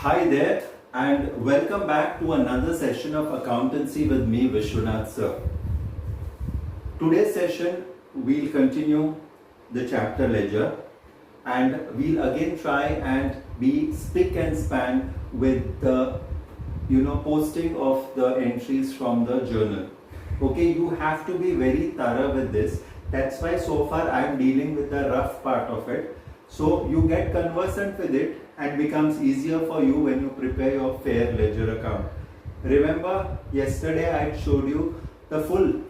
Hi there, and welcome back to another session of accountancy with me, Vishwanath sir. Today's session, we'll continue the chapter ledger, and we'll again try and be spick and span with the posting of the entries from the journal. Okay, you have to be very thorough with this. That's why so far I'm dealing with the rough part of it. So you get conversant with it and becomes easier for you when you prepare your fair ledger account. Remember, yesterday I showed you the full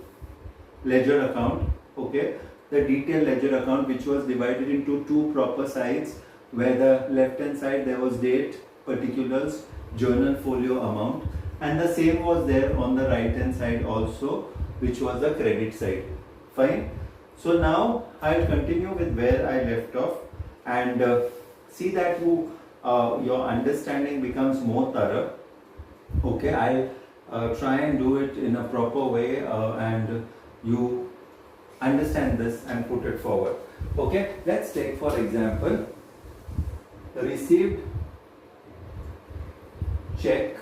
ledger account, okay, the detailed ledger account, which was divided into two proper sides, where the left hand side there was date, particulars, journal folio amount, and the same was there on the right hand side also, which was the credit side. Fine. So now I'll continue with where I left off and see that your understanding becomes more thorough. Okay, I'll try and do it in a proper way and you understand this and put it forward. Okay, let's take for example the received check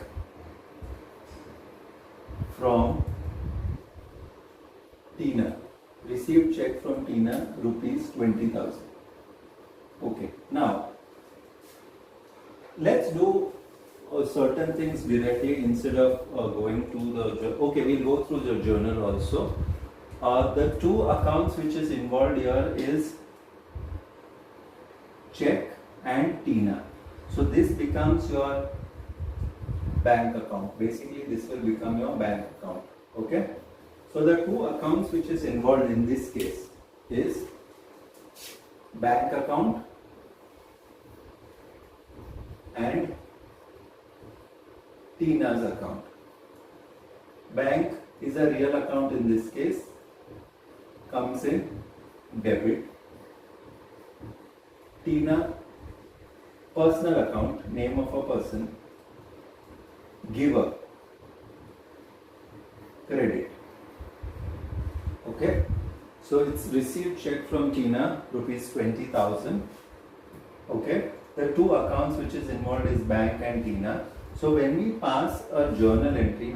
from Tina. Received check from Tina, rupees 20,000. Okay, now let's do certain things directly instead of going to the. Okay, we'll go through the journal also. The two accounts which is involved here is check and Tina. So this becomes your bank account. Basically, this will become your bank account. Okay. So the two accounts which is involved in this case is bank account and Tina's account. Bank is a real account in this case, comes in debit. Tina, personal account, name of a person, giver, credit. Okay, so it's received check from Tina, rupees 20,000. Okay, the two accounts which is involved is bank and Tina. So when we pass a journal entry,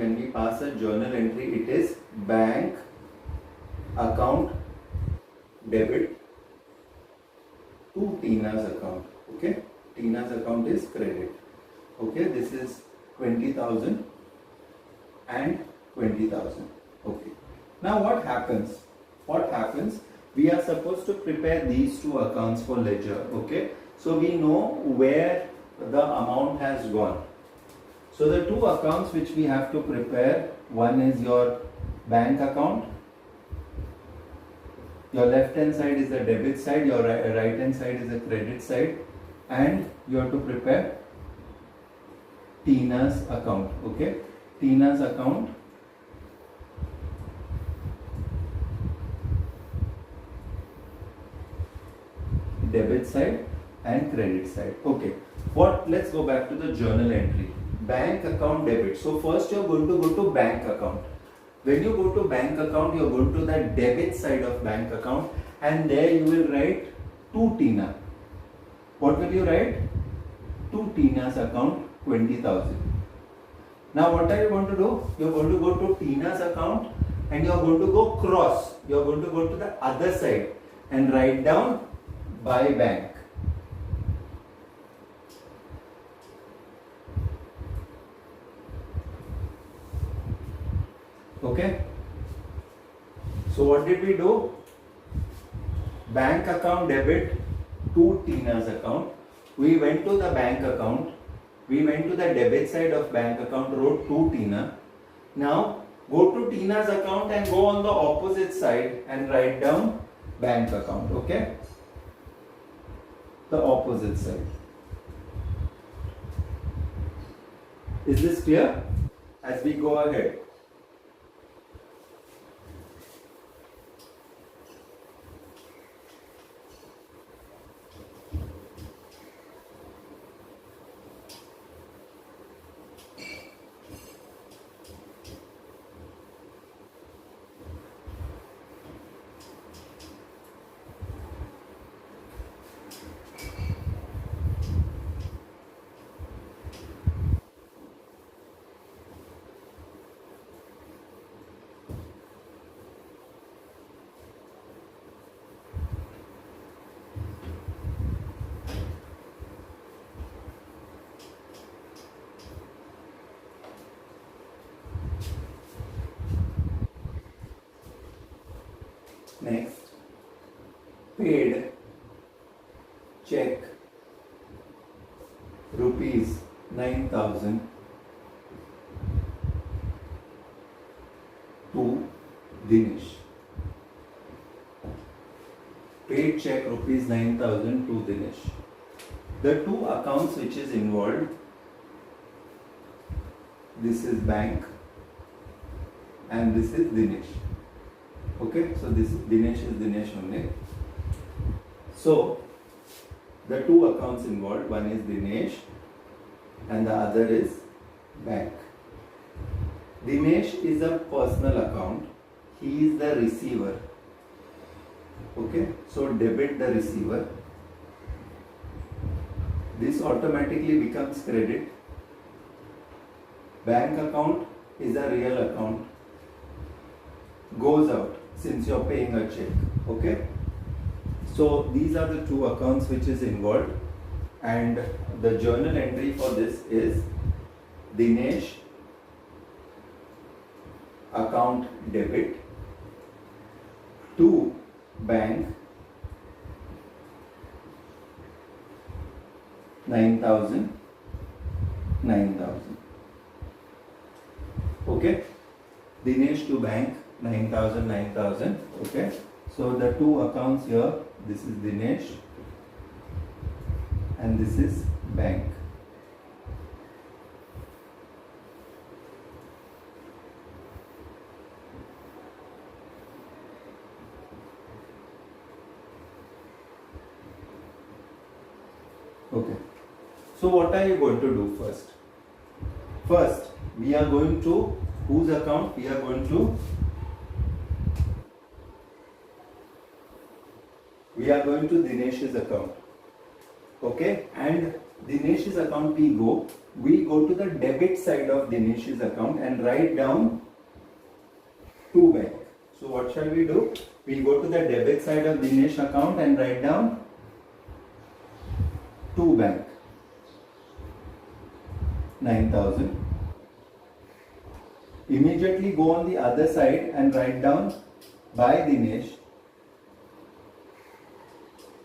it is bank account debit to Tina's account. Okay, Tina's account is credit. Okay, this is 20,000 and 20,000. Okay. Now what happens? We are supposed to prepare these two accounts for ledger. Okay. So we know where the amount has gone. So the two accounts which we have to prepare, one is your bank account. Your left hand side is the debit side, your right hand side is the credit side, and you have to prepare Tina's account. Okay. Tina's account. Debit side and credit side. Okay. Let's go back to the journal entry. Bank account debit. So first you're going to go to bank account. When you go to bank account, you're going to the debit side of bank account, and there you will write to Tina. What will you write? To Tina's account, 20,000. Now what are you going to do? You're going to go to Tina's account and you're going to go cross. You're going to go to the other side and write down by bank. Okay. So what did we do? Bank account debit to Tina's account. We went to the bank account. We went to the debit side of bank account, wrote to Tina. Now go to Tina's account and go on the opposite side and write down bank account. Okay. The opposite side. Is this clear? As we go ahead. paid check rupees 9,000 to Dinesh. Paid check rupees 9,000 to Dinesh. The two accounts which is involved, this is bank and this is Dinesh. Okay, so this Dinesh is Dinesh only. So the two accounts involved, one is Dinesh and the other is bank. Dinesh is a personal account. He is the receiver. Okay, so debit the receiver. This automatically becomes credit. Bank account is a real account. Goes out since you're paying a check. Okay. So these are the two accounts which is involved, and the journal entry for this is Dinesh account debit to bank 9,000. Okay, Dinesh to bank 9,000. Okay, so the two accounts here, this is Dinesh and this is bank. Okay, so what are you going to do first? First, we are going to whose account? We are going to Dinesh's account. Okay, and Dinesh's account we go to the debit side of Dinesh's account and write down to bank. So what shall we do? We go to the debit side of Dinesh account and write down to bank 9,000. Immediately go on the other side and write down by Dinesh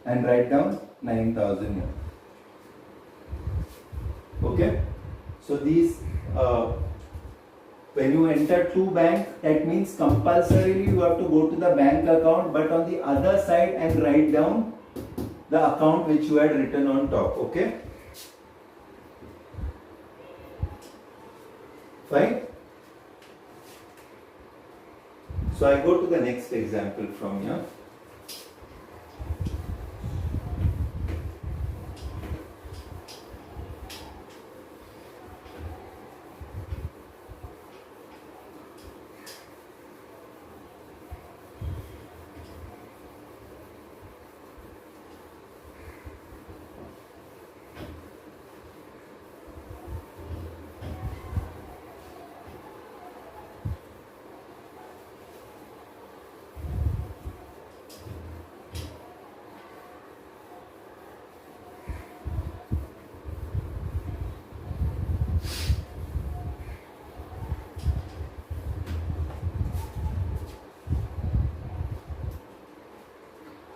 and write down 9,000 here. Okay, so these when you enter to bank, that means compulsorily you have to go to the bank account, but on the other side and write down the account which you had written on top. Okay, fine. So I go to the next example from here.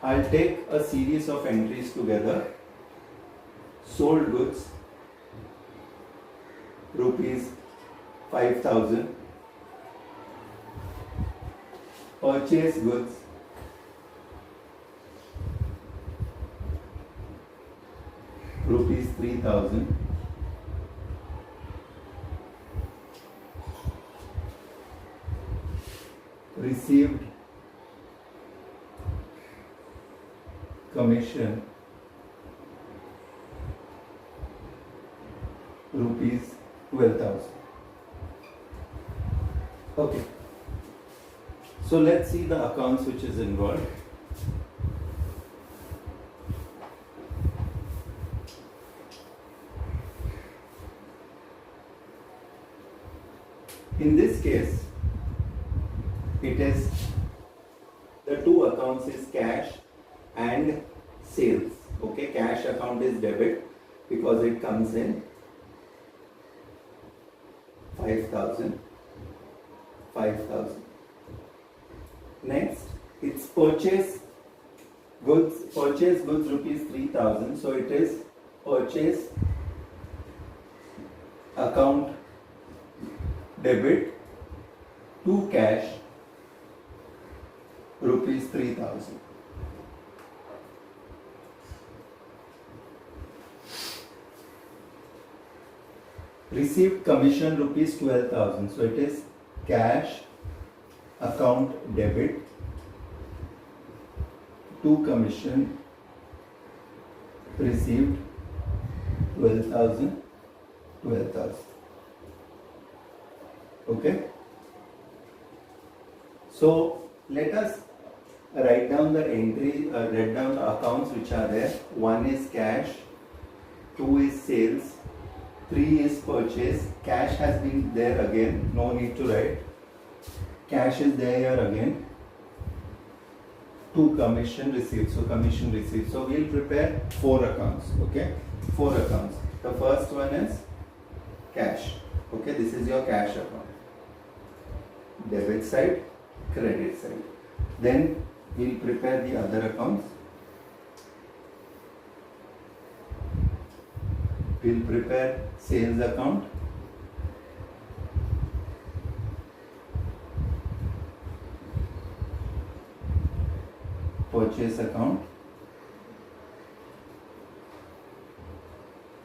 I'll take a series of entries together. Sold goods rupees 5,000. Purchased goods rupees 3,000. Received commission rupees 12,000. Okay, so let's see the accounts which is involved. In this case, it is the two accounts is cash and sales. Okay, cash account is debit because it comes in 5,000. Next, it's purchase goods, purchase goods rupees 3000, so it is purchase account debit to cash rupees 3000. Received commission rupees 12,000, so it is cash account debit to commission received 12,000. Okay, so let us write down the entry, write down the accounts which are there. 1 is cash, 2 is sales, 3 is purchase. Cash has been there again, no need to write. Cash is there here again. 2 commission received, so commission received. So we'll prepare 4 accounts. Okay, 4 accounts. The first one is cash. Okay, this is your cash account. Debit side, credit side. Then we'll prepare the other accounts. We'll prepare sales account, purchase account,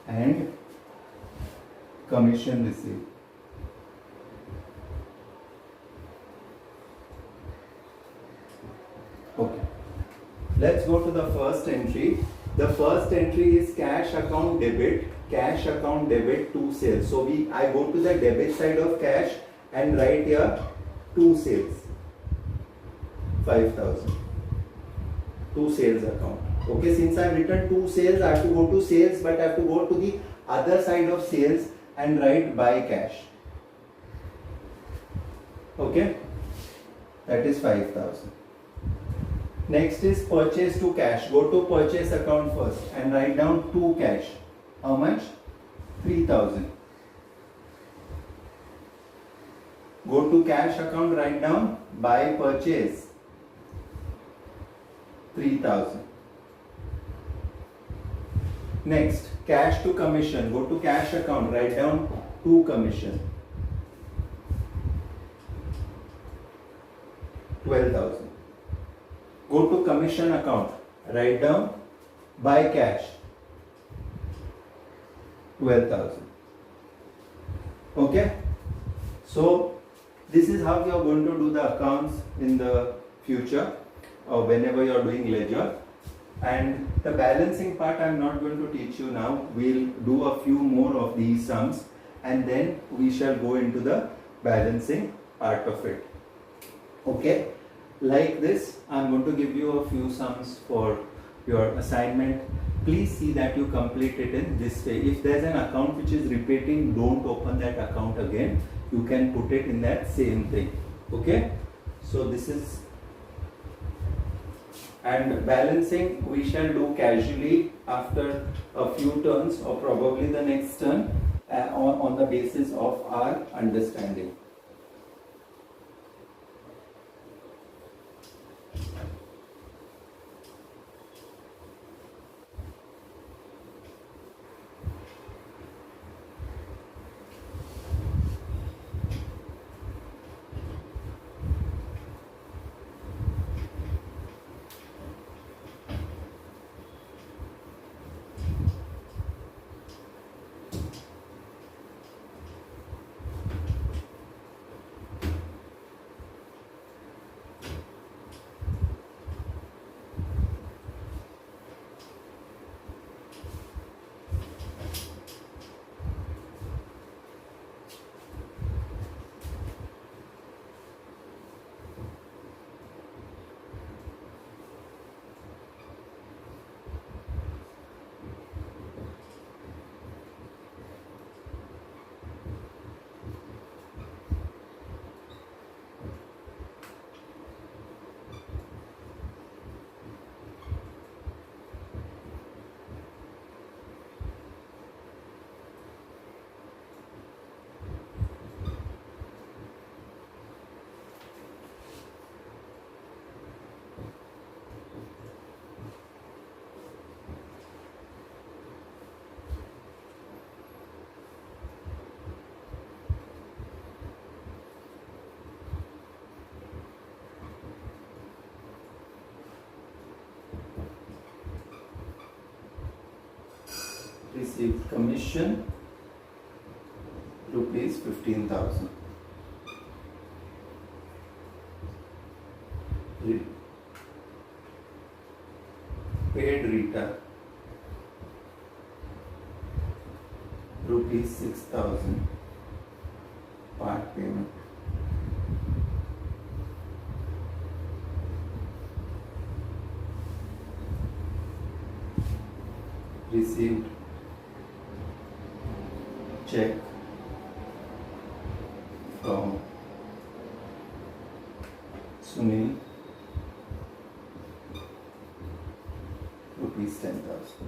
and commission received. Okay, let's go to the first entry. The first entry is cash account debit to sales. So I go to the debit side of cash and write here to sales 5,000. To sales account. Okay, since I have written to sales, I have to go to sales, but I have to go to the other side of sales and write by cash. Okay, that is 5,000. Next is purchase to cash. Go to purchase account first and write down to cash. How much? 3,000. Go to cash account, write down by purchase 3,000. Next, cash to commission. Go to cash account, write down to commission 12,000. Go to commission account, write down by cash 12,000. Okay, so this is how you are going to do the accounts in the future or whenever you are doing ledger. And the balancing part I am not going to teach you now. We'll do a few more of these sums and then we shall go into the balancing part of it. Okay, like this I am going to give you a few sums for your assignment. Please see that you complete it in this way. If there is an account which is repeating, don't open that account again. You can put it in that same thing. Okay, so this is, and balancing we shall do casually after a few turns or probably the next turn on the basis of our understanding. received commission rupees 15,000. Paid return rupees 6,000 part payment. Received check from Sunil rupees 10,000.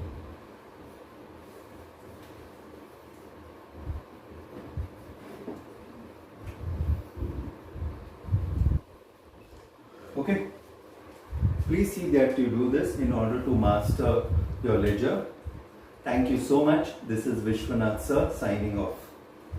Okay, please see that you do this in order to master your ledger. Thank you so much. This is Vishwanath sir signing off.